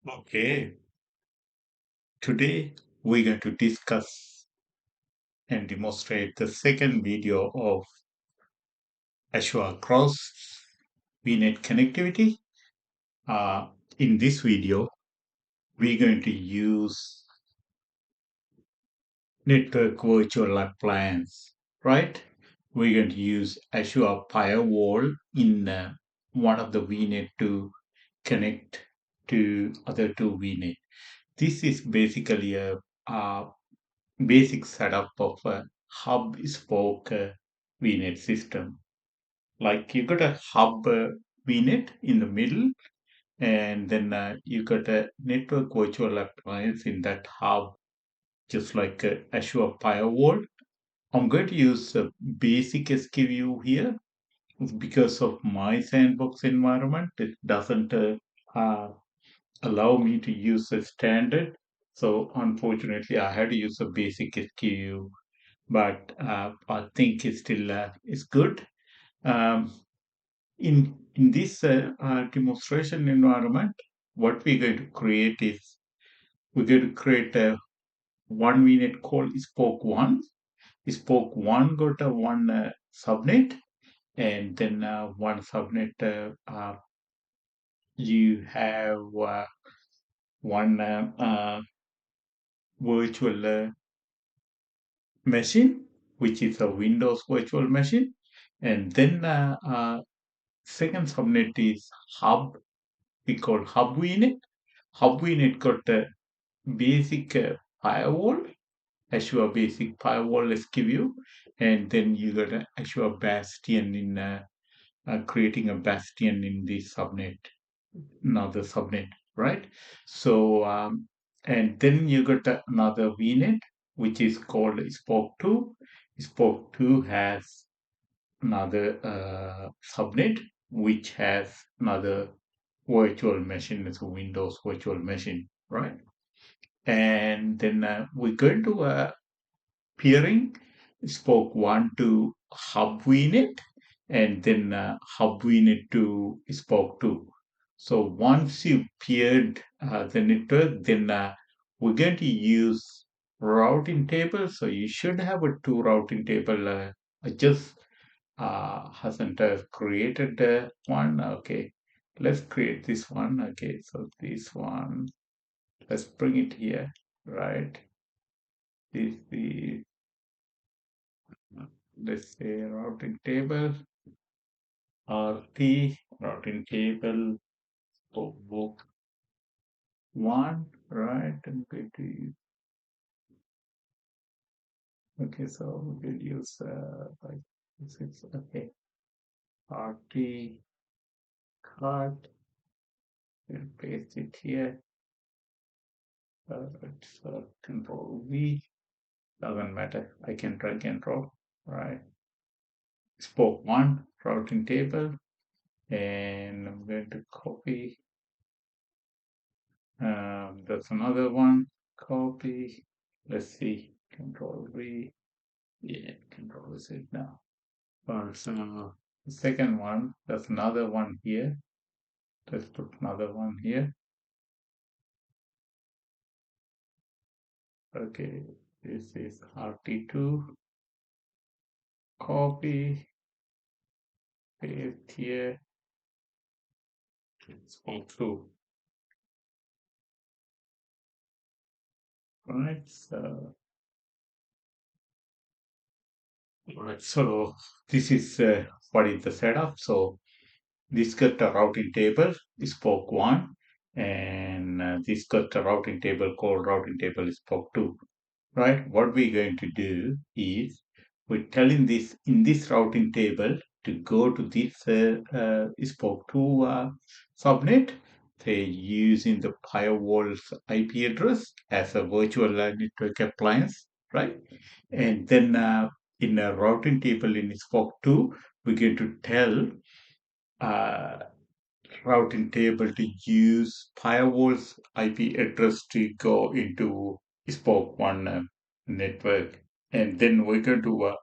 Okay, today we're going to discuss and demonstrate the second video of Azure Cross Vnet connectivity. Uh, in this video, we're going to use network virtual appliance, right? We're going to use Azure Firewall in one of the Vnet to connect to other two Vnet. This is basically a basic setup of a hub spoke VNet system. Like you got a hub VNet in the middle, and then you got a network virtual appliance in that hub, just like Azure Firewall. I'm going to use a basic SKU here because of my sandbox environment. It doesn't uh, allow me to use a standard. So unfortunately, I had to use a basic SKU, but I think it's still is good. Um, in this demonstration environment, what we're going to create is we're going to create a one VNet called spoke one. Spoke one got a one subnet, and then one subnet you have one virtual machine, which is a Windows virtual machine, and then second subnet is hub. We call hub VNet. Hub VNet got a basic firewall, Azure basic firewall SKU, and then you got a Azure Bastion in creating a Bastion in the subnet, another subnet, right? So and then you got another VNet which is called Spoke 2. Spoke 2 has another subnet which has another virtual machine. It's a Windows virtual machine, right? And then we're going to peering spoke one to hub VNet and then hub VNet to spoke two. So once you peered the network, then we're going to use routing table. So you should have a two routing table. I just hasn't created one. Okay, let's create this one. Okay, so this one, let's bring it here, right? This the let's say routing table RT routing table book one, right? I'm going to use, okay, so we will use like this is okay. RT card, we'll paste it here. It's control V, doesn't matter. I can drag and drop, right? Spoke one routing table, and I'm going to copy. That's another one. Copy. Let's see. Control V. Yeah, control is it now. Also, the second one, that's another one here. Let's put another one here. Okay, this is RT2. Copy, paste here. It's all true. Right, so this is what is the setup. So this got a routing table, spoke one, and this got a routing table called routing table spoke two. Right? What we're going to do is we're telling this in this routing table to go to this spoke two subnet. They're using the firewall's IP address as a virtual network appliance, right? And then in a routing table in spoke two, we're going to tell uh, routing table to use firewall's IP address to go into spoke one network. And then we're going to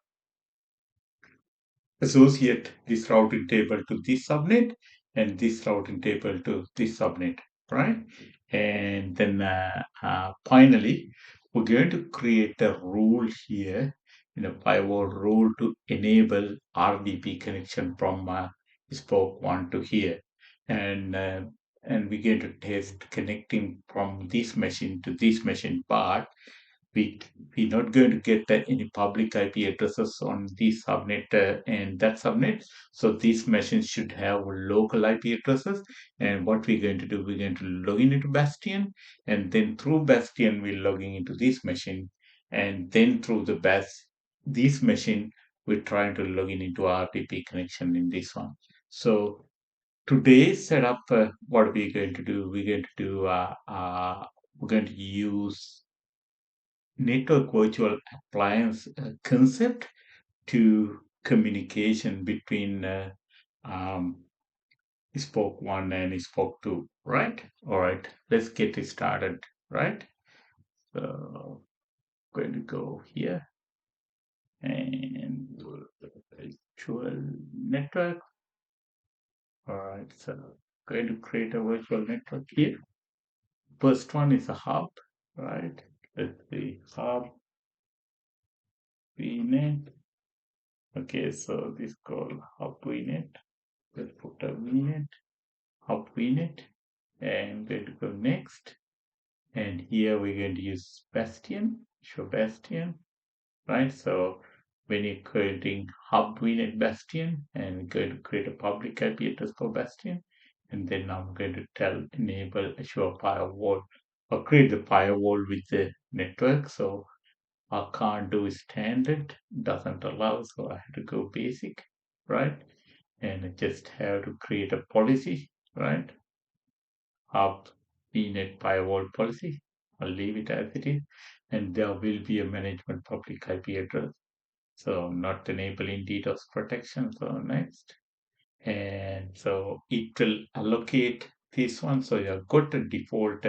associate this routing table to this subnet and this routing table to this subnet, right? And then finally, we're going to create a rule here, firewall rule to enable RDP connection from spoke one to here. And and we're going to test connecting from this machine to this machine, but we we're not going to get any public IP addresses on this subnet and that subnet. So these machines should have local IP addresses. And what we're going to do, we're going to log in into Bastion, and then through Bastion we're logging into this machine, and then through the this machine we're trying to log in into RTP connection in this one. So today's setup, what we're going to do, we're going to use network virtual appliance concept to communication between um, spoke one and spoke two, right? All right, let's get it started, right? So going to go here and virtual network. All right, so going to create a virtual network here. First one is a hub, right? Let's see, hub vnet. Okay, so this called hub vnet. Let's put a vnet, hub vnet, and going to go next. And here we're going to use Bastion, show Bastion, right? So when you're creating hub vnet Bastion, and we're going to create a public IP address for Bastion, and then I'm going to tell enable Azure firewall or create the firewall with the network. So I can't do standard, doesn't allow, so I have to go basic, right? And I just have to create a policy, right? Hub VNet firewall policy. I'll leave it as it is. And there will be a management public IP address. So not enabling DDoS protection. So next. And so it will allocate this one. So you've got a default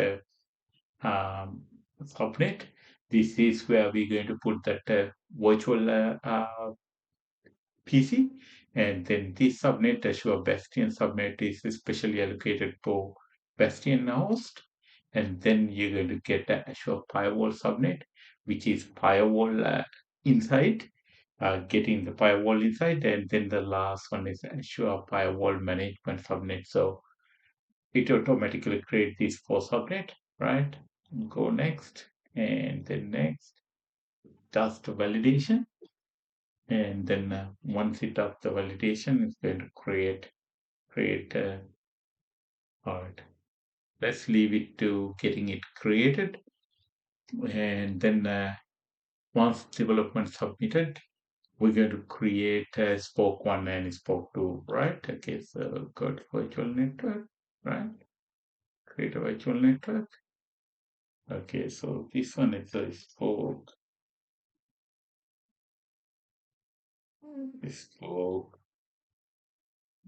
subnet. This is where we're going to put that virtual PC. And then this subnet, Azure Bastion subnet, is specially allocated for Bastion host. And then you're going to get the Azure Firewall subnet, which is firewall inside, getting the firewall inside. And then the last one is Azure Firewall Management subnet. So it automatically creates these four subnet, right? Go next, and then next, does the validation. And then once it does the validation, it's going to create all right, let's leave it to getting it created. And then once development submitted, we're going to create a spoke one and spoke two, right? Okay, so go to virtual network, right? Create a virtual network. Okay, so this one is a spoke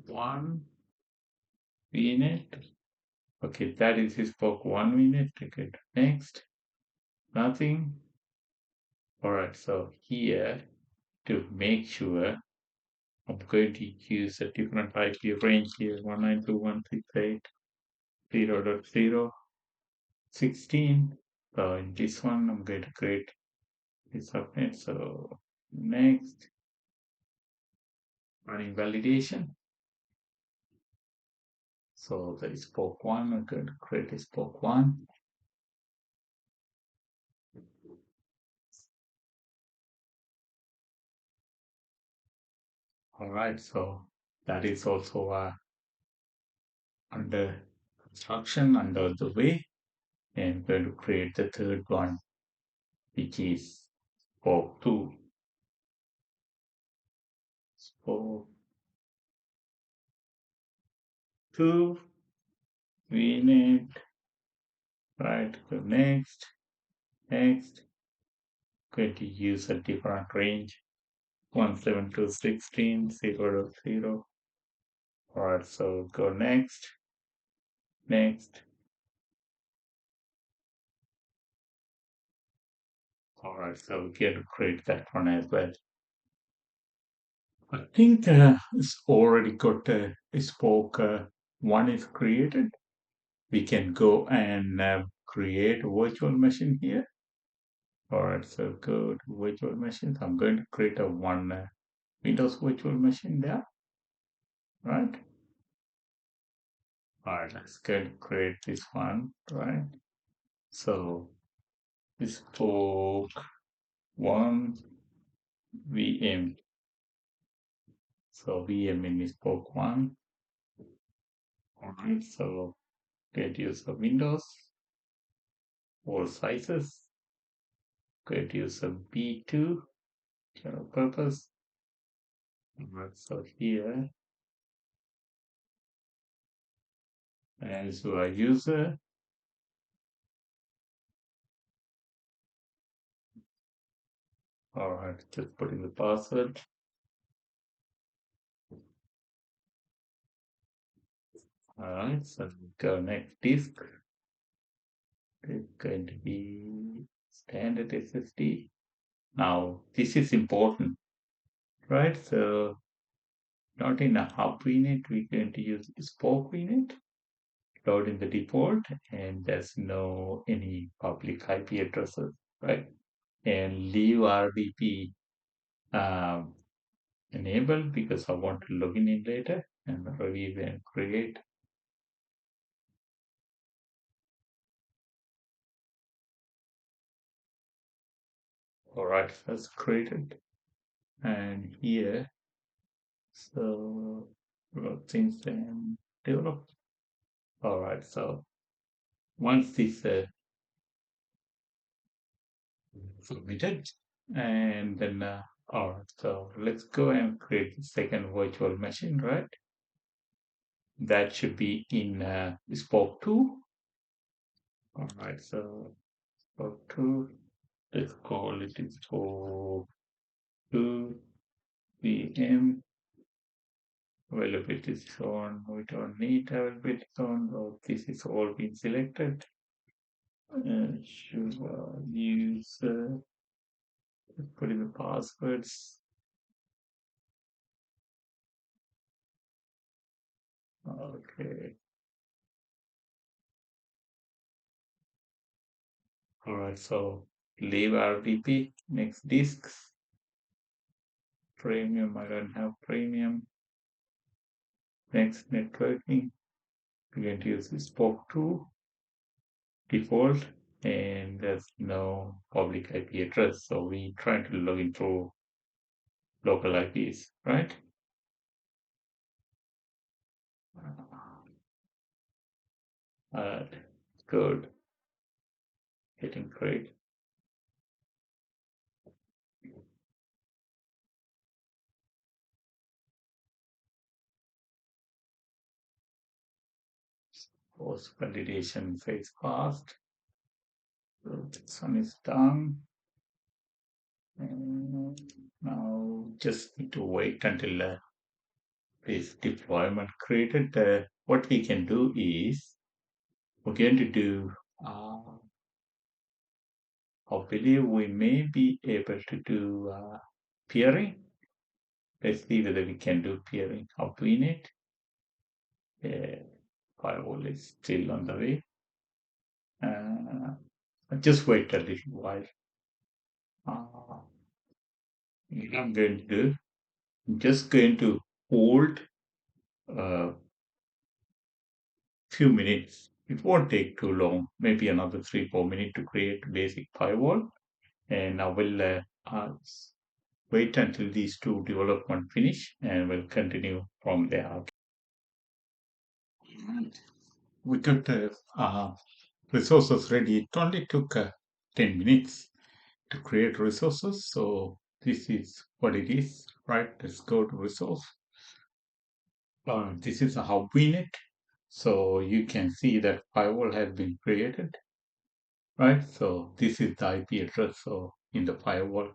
one vnet. Okay, that is spoke one vnet. Okay, next. Nothing. All right, so here to make sure I'm going to use a different IP range here, 192.168.0.0.16. So in this one, I'm going to create this subnet. So next, running validation. So there is spoke one. I'm going to create a spoke one. All right, so that is also under construction, under the way, and I'm going to create the third one, which is spoke two. Spoke two vnet, right? So next, going to use a different range, 172.16, 0.0. All right, so go next. All right, so we get to create that one as well. I think it's already got a spoke one is created. we can go and create a virtual machine here. All right, so go to virtual machines. I'm going to create a one Windows virtual machine there, right? All right, let's go and create this one, right? So this for one VM. So VM in spoke one. All right, so get user Windows, all sizes. Get user B2, general purpose. All right, so here as a user, all right, just put in the password. All right, so connect disk. It's going to be standard SSD. Now, this is important, right? So, not in a hub vnet, we're going to use spoke vnet, load in the default, and there's no any public IP addresses, right? And leave RDP enabled because I want to log in later and review and create. All right, that's created. And here, so things and develop. All right, so once this submitted, and then all right, so let's go and create the second virtual machine, right? That should be in spoke 2. All right, so spoke 2, let's call it spoke 2 VM. Availability is on, we don't need availability on, so this is all been selected. Should use put in the passwords. Okay. All right. So leave RDP. Next disks. Premium. I don't have premium. Next networking. We're going to use spoke 2 default, and there's no public IP address. So we try to log in through local IPs, right? Good. Getting great. Post validation phase fast. So this one is done. And now just need to wait until this deployment created. What we can do is we're going to do, I believe we may be able to do peering. Let's see whether we can do peering up in it. Firewall is still on the way. Just wait a little while. Uh, I'm going to do, I'm just going to hold a few minutes. It won't take too long, maybe another 3-4 minutes to create basic firewall. And I will wait until these two development finish and we'll continue from there. Right. We got resources ready. It only took 10 minutes to create resources. So this is what it is, right? Let's go to resource. This is a hub vnet. So you can see that firewall has been created, right? So this is the IP address so in the firewall.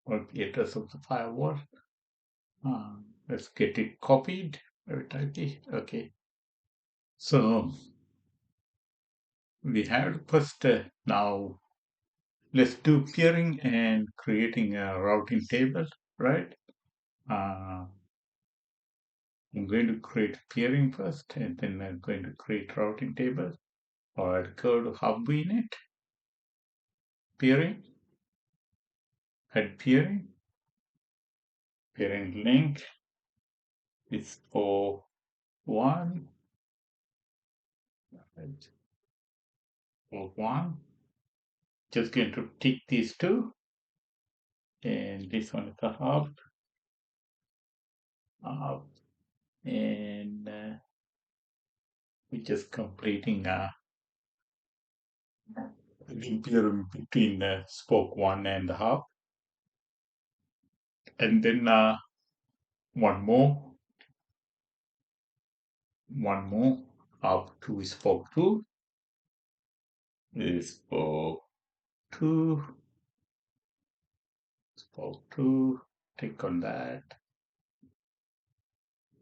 What the address of the firewall? Let's get it copied. Okay. So we have first now let's do peering and creating a routing table, right? Uh, I'm going to create peering first, and then I'm going to create routing table. Or I'll go to hub vnet, peering, add peering link is for one, right, for one. Just going to tick these two, and this one is the hub, and we're just completing peering between spoke one and the hub, and then one more, hub to spoke two, is spoke two, click on that.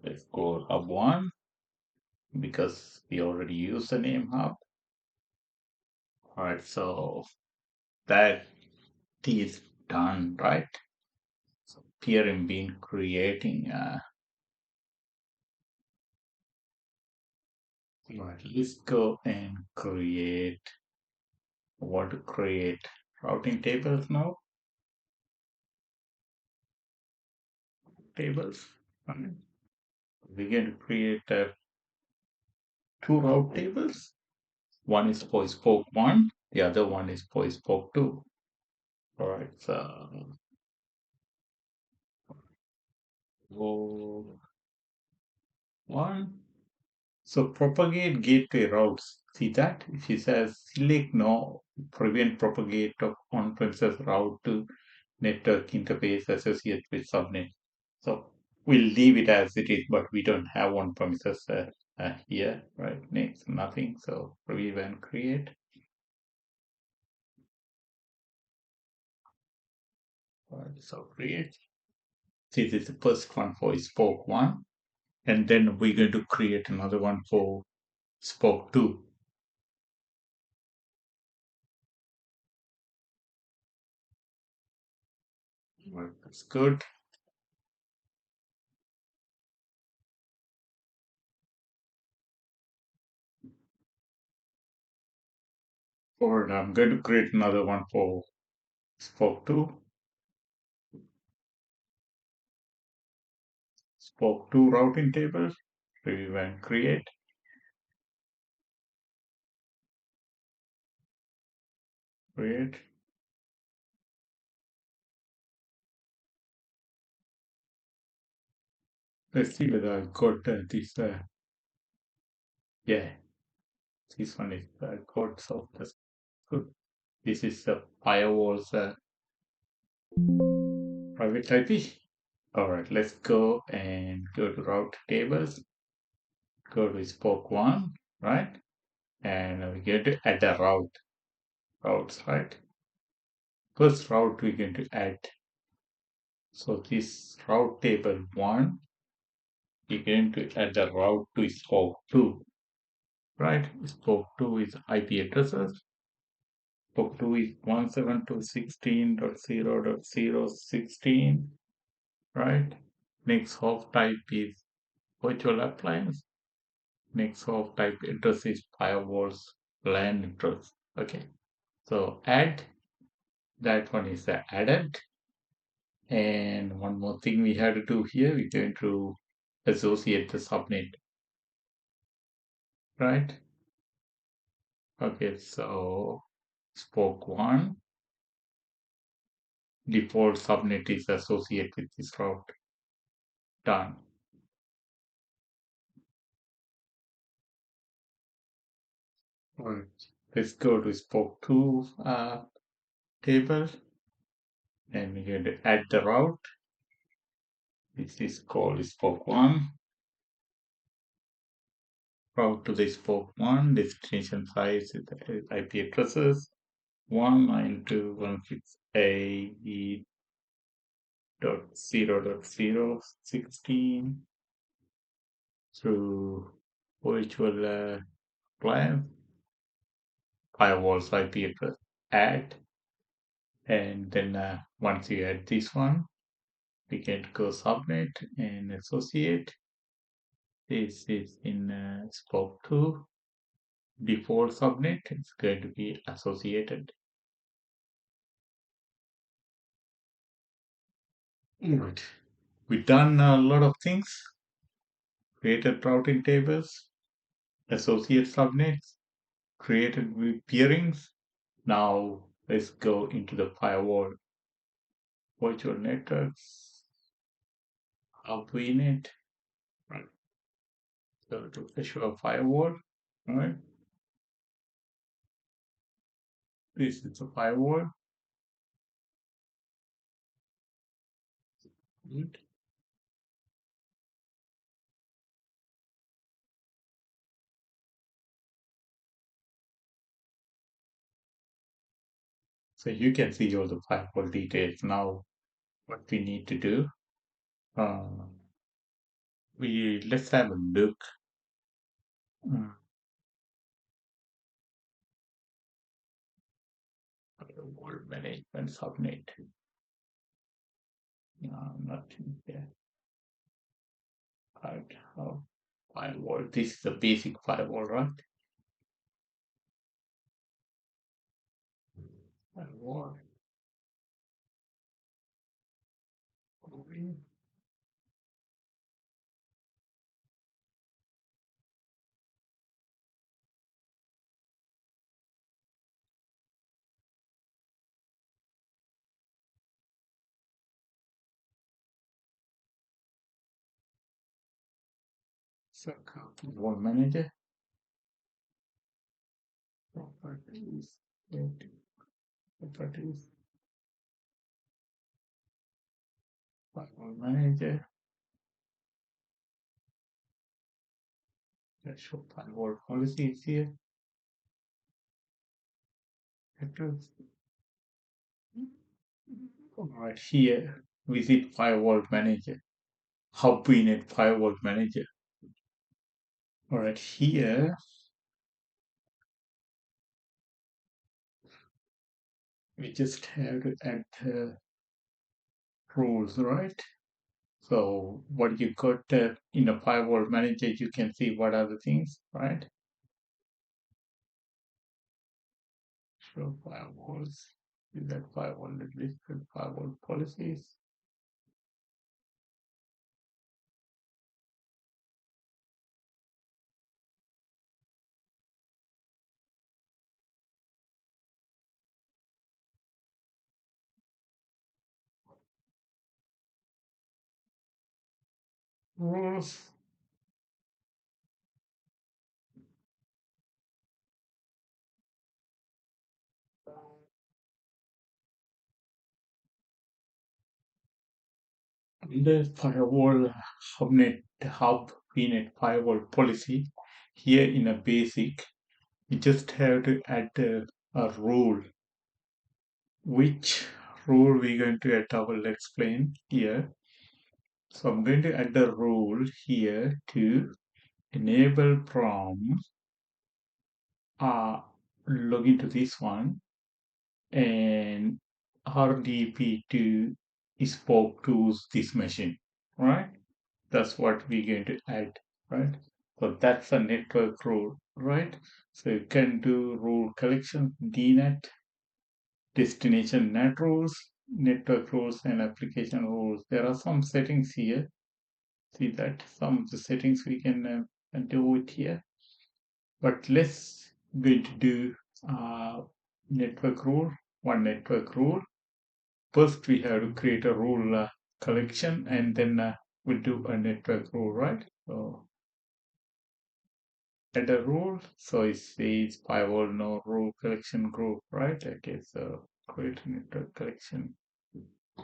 Let's go hub one because we already used the name hub. All right, so that is done, right? So peering been creating. Right, let's go and create. Want to create routing tables now? Tables. Right. We're going to create two route tables. One is for spoke one, the other one is for spoke two. All right, so one. So propagate gateway routes. See that? If it says select no, prevent propagate of on-premises route to network interface associated with subnet. So we'll leave it as it is, but we don't have on-premises here, right? Next, nothing. So preview and create. Right, so create. This is the first one for spoke one, and then we're going to create another one for spoke two. Right, that's good. Or I'm going to create another one for spoke two. Spoke two routing table. Preview and create. Create. Let's see whether I've got this. Yeah, this one is got, so that's good. This is the Firewall's private IP. All right, let's go and go to route tables. Go to spoke one, right? And we're going to add a routes, right? First route we're going to add. So this route table one, we're going to add the route to spoke two, right? Spoke two is IP addresses. Spoke two is 172.16.0.016, right? Next hop type is virtual appliance. Next hop type address is firewall's LAN address. Okay, so add, that one is added. And one more thing we have to do here, we're going to associate the subnet, right? Okay, so spoke one, default subnet is associated with this route. Done. All right, let's go to spoke two table, and we're going to add the route. This is called spoke one. Route to the spoke one, destination size is the IP addresses 192.168.0.016 through virtual client firewall's IP address. Add, and then once you add this one, we can go subnet and associate. this is in scope 2. Default subnet is going to be associated. Right. We've done a lot of things, created routing tables, associate subnets, created peerings. Now let's go into the firewall. Virtual networks, Vnet, right? Go to Azure Firewall, right? This is a firewall, right? So you can see all the firewall details. Now, what we need to do, uh, let's have a look. Uh, Firewall management subnet. Not in there. Right. Firewall. This is the basic firewall, right? Firewall. So, firewall manager. Properties. Properties. Firewall manager. Let's show firewall policies here. Address. Right here, visit firewall manager. Hub Vnet firewall manager. All right, here we just have to add the rules, right? So what you got in a firewall manager, you can see what are the things, right? So firewalls, is that firewall listed firewall policies? Rules. The firewall hub VNet firewall policy. Here in a basic, you just have to add a rule. Which rule we're going to add, I will explain here. So I'm going to add the rule here to enable from log into this one and RDP to spoke to this machine, right? That's what we're going to add, right? So that's a network rule, right? So you can do rule collection, DNet, destination net rules, network rules, and application rules. There are some settings here. See that some of the settings we can do it here. But let's going to do network rule, one network rule. First, we have to create a rule collection, and then we'll do a network rule, right? So add a rule. So it says firewall no rule collection group, right? Okay, so create a network collection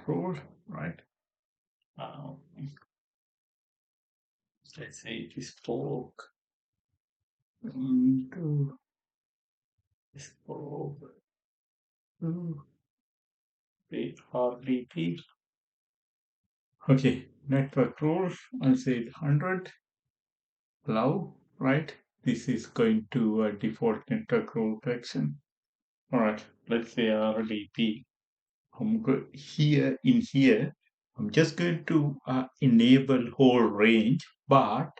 rule, right? Um, let's say it is spoke to spoke to RDP. Okay, network rules. I'll say 100. Allow, right? This is going to a default network rule collection. All right, let's say RDP. Here in here, I'm just going to enable whole range, but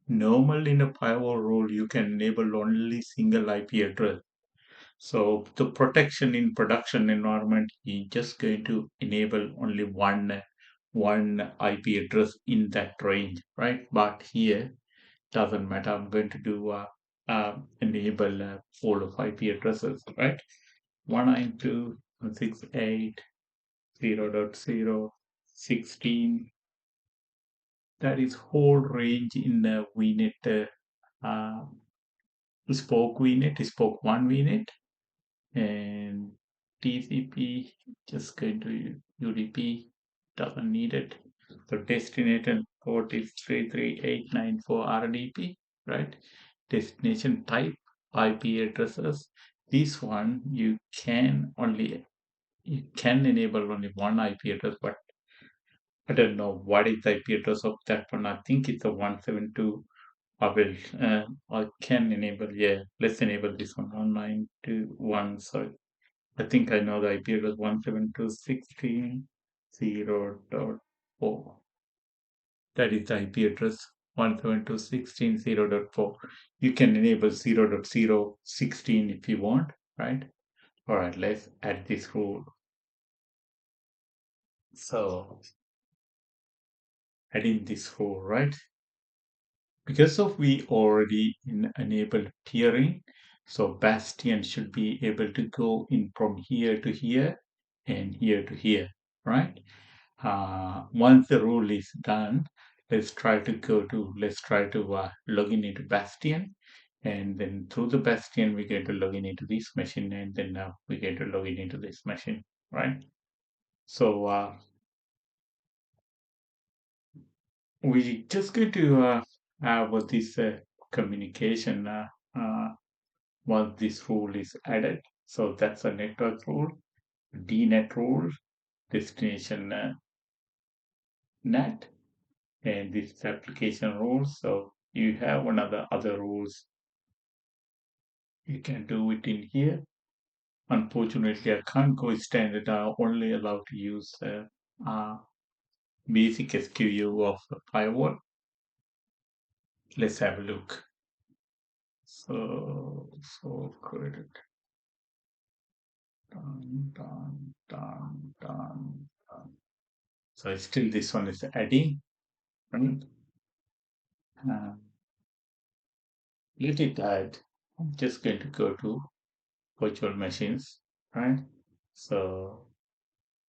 Normally in a firewall rule, you can enable only single IP address. So the protection in production environment, you're just going to enable only one IP address in that range, right? But here doesn't matter. I'm going to do enable all of IP addresses, right? 192.168.0.0.16. That is whole range in the VNet, spoke VNet, spoke one VNet, and TCP just going to UDP, doesn't need it. So destination port is 33894 RDP, right? Destination type IP addresses. This one you can enable only one IP address, but I don't know what is the IP address of that one. I think it's a 172. I can enable, yeah, let's enable this one, 192.1. Sorry, I think I know the IP address 172.16.0.4. That is the IP address 172.16.0.4. You can enable 0.0.16 if you want, right? All right, let's add this rule. So adding this rule, right? Because of we already enabled peering, so Bastion should be able to go in from here to here and here to here, right? Once the rule is done, let's try to log in into Bastion, and then through the Bastion we get to log in into this machine, and then we get to log in into this machine, right? So we just going to have this communication once this rule is added. So that's a network rule, DNet rule, destination net, and this is application rules. So you have one of the other rules. You can do it in here. Unfortunately, I can't go standard. I'm only allowed to use uh, basic SQU of the firewall. Let's have a look. So created. Done, done, done, done, done. So still this one is adding, right? Uh, Let it add. I'm just going to go to virtual machines, right? So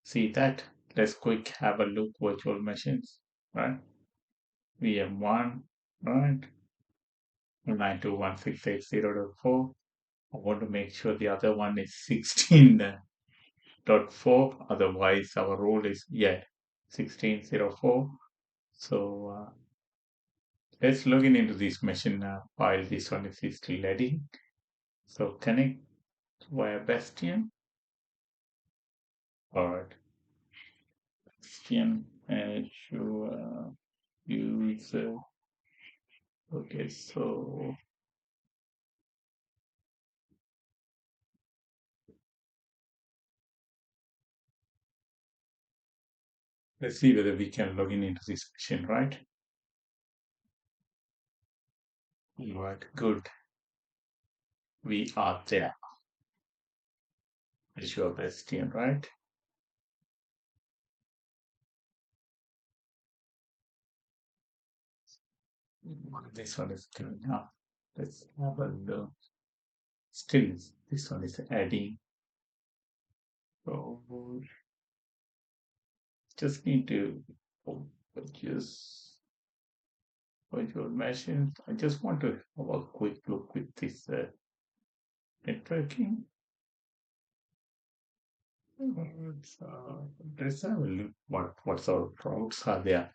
see that. Let's quick have a look virtual machines, right? VM1, right? 192.168.0.4. I want to make sure the other one is 16.4. Otherwise, our rule is, yeah, 16.04. So let's log in into this machine while this one is still loading. So connect via Bastion. All right. Bastion Azure user. Okay, so let's see whether we can log in into this machine, right? Right, good. We are there. Azure Bastion, right? This one is doing now. Let's have a look. Still, this one is adding. So just need to just virtual machines. I just want to have a quick look with this networking. Let's have a look what sort of routes are there.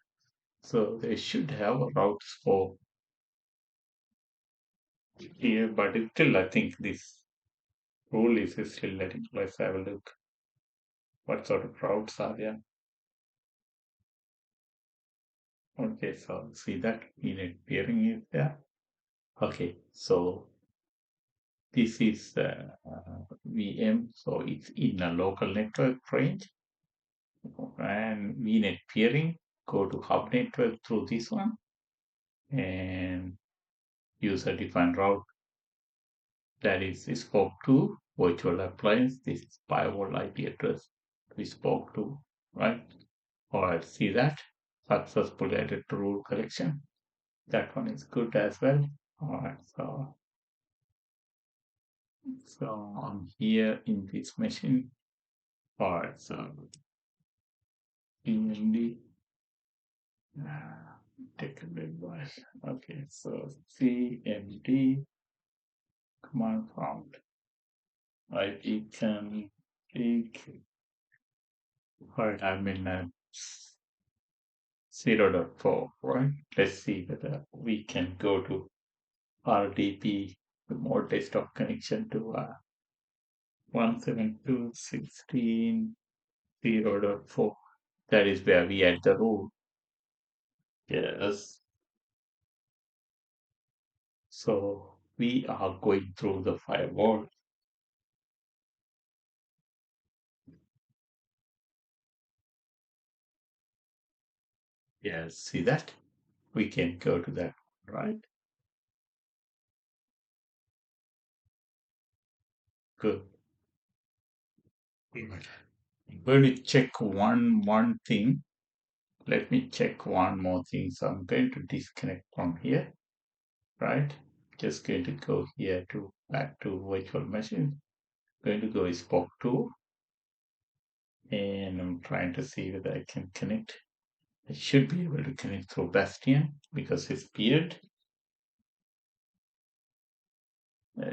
So they should have routes for here, but it's still I think this rule is still letting. Let's have a look what sort of routes are there. Okay, so see that unit pairing is there. Okay, so this is VM, so it's in a local network range, and VNet peering, go to hub network through this one, and user defined route, that is spoke to virtual appliance. This is firewall IP address we spoke to, right? All right, see that successfully added to rule collection. That one is good as well. All right, so I'm here in this machine. All right, so PMD, take a bit while. Okay, so CMD command prompt IP config. All right, I'm in 0.4, right? Let's see whether we can go to RDP, the more desktop connection to 172.16.0.4. That is where we add the rule. Yes. So we are going through the firewall. Yes, see that? We can go to that, right? Good. Good. I'm going to check one thing. Let me check one more thing. So I'm going to disconnect from here, right? Just going to go here to back to virtual machine. Going to go spoke to, and I'm trying to see whether I can connect. I should be able to connect through Bastion because it's peered.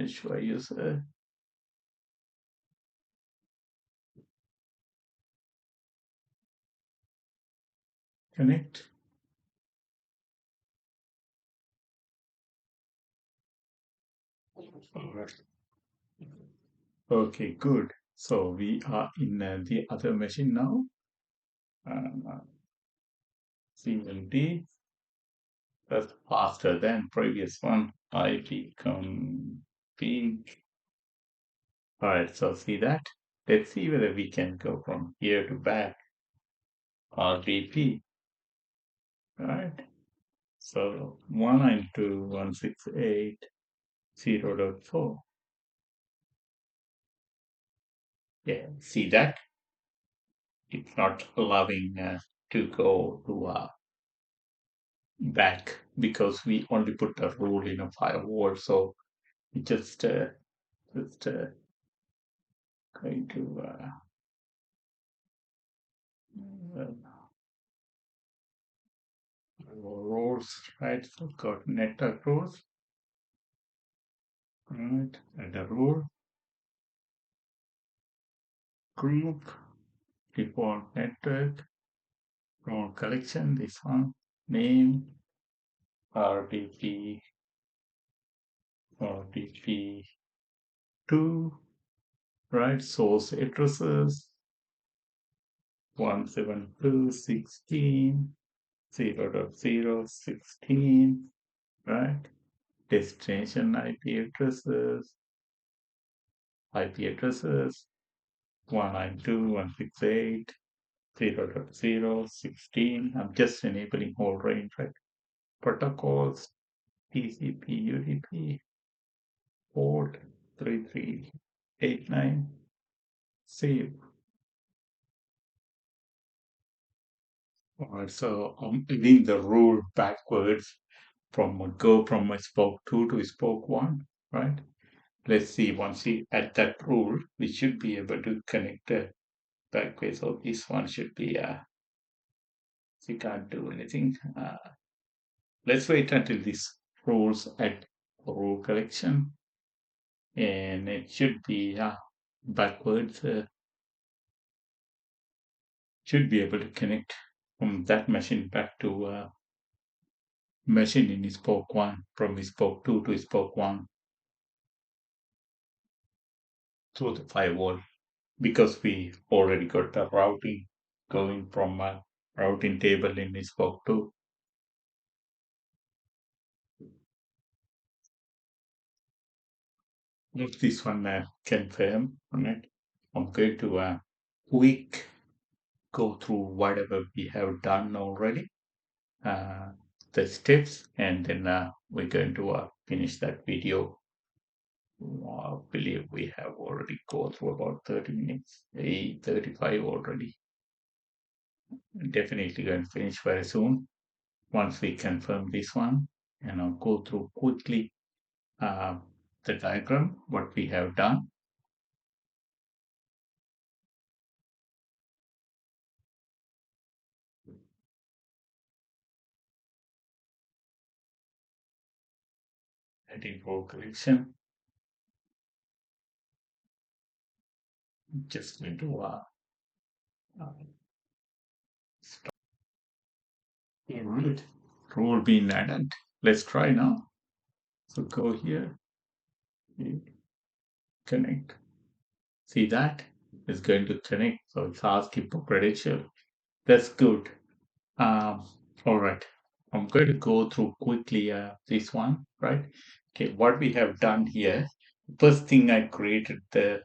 Should I use connect? All right. Okay, good. So we are in the other machine now. Uh, CLD, that's faster than previous one. IP config. All right, so see that? Let's see whether we can go from here to back RDP, right? So 192.168.0.4. Yeah, see that? It's not allowing to go to back because we only put a rule in a firewall. So we just going to uh, roles, right? So got network roles, right? And a rule group, default network, role collection, this one, name, RDP, RDP2, right? Source addresses, 172.16.0.0.16, right? Destination IP addresses 192.168.0.0.16. I'm just enabling whole range, right? Protocols, TCP, UDP, port 3389, save. All right, so I'm reading the rule backwards from my spoke 2 to spoke 1, right? Let's see, once we add that rule, we should be able to connect backwards. So this one should be, we can't do anything. Let's wait until this rules at rule collection, and it should be backwards, should be able to connect from that machine back to machine in spoke 1, from spoke 2 to spoke 1 through the firewall, because we already got the routing going from a routing table in spoke 2. If this one confirm, right? I'm going to quick go through whatever we have done already. Uh, the steps, and then we're going to finish that video. I believe we have already gone through about 30 minutes, 35 already. Definitely going to finish very soon once we confirm this one, and I'll go through quickly uh, the diagram, what we have done. Heading for correction. Just going to uh, stop. All right. Rule being added. Let's try now. So go here, connect. See that? It's going to connect. So it's asking for credential. That's good. Um, all right. I'm going to go through quickly this one, right? Okay, what we have done here, first thing I created the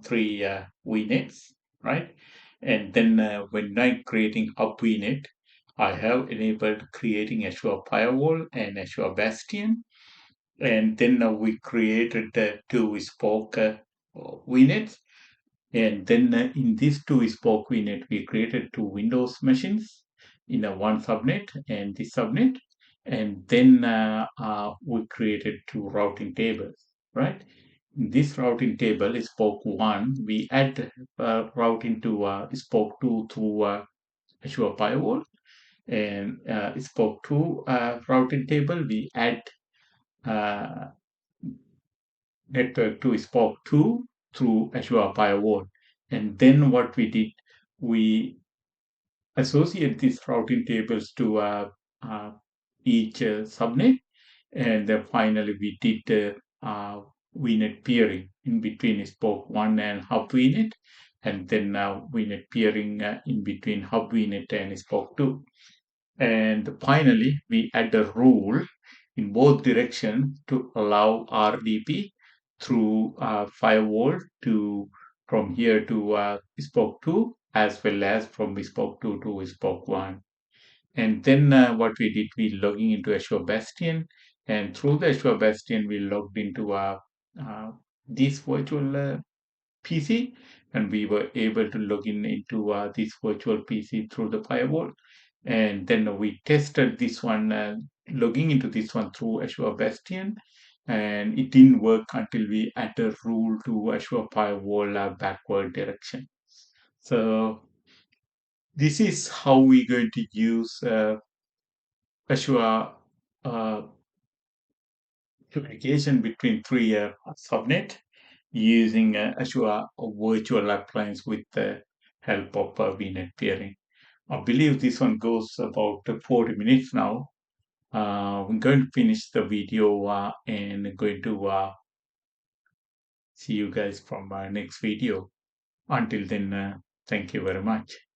three vnets, right? And then when I'm creating a vnet, I have enabled creating Azure Firewall and Azure Bastion. And then we created the two spoke vnets, and then in these two spoke VNet, we created two Windows machines in a one subnet and this subnet. And then we created two routing tables, right? In this routing table is spoke one. We add routing to spoke two through Azure Firewall. And spoke two routing table, we add uh, network to spoke two through Azure Firewall. And then what we did, we associate these routing tables to uh, each subnet, and then finally we did VNet peering in between spoke one and hub VNet, and then VNet peering in between hub VNet and spoke two. And finally, we add a rule in both directions to allow RDP through firewall to from here to spoke 2 as well as from spoke 2 to spoke 1. And then what we did, we logging into Azure Bastion, and through the Azure Bastion, we logged into uh, this virtual PC, and we were able to log in into this virtual PC through the firewall. And then we tested this one, logging into this one through Azure Bastion, and it didn't work until we added rule to Azure Firewall backward direction. So this is how we're going to use Azure uh, communication between three subnet using Azure virtual appliance with the help of VNet peering. I believe this one goes about 40 minutes now. I'm going to finish the video and going to see you guys from our next video. Until then, thank you very much.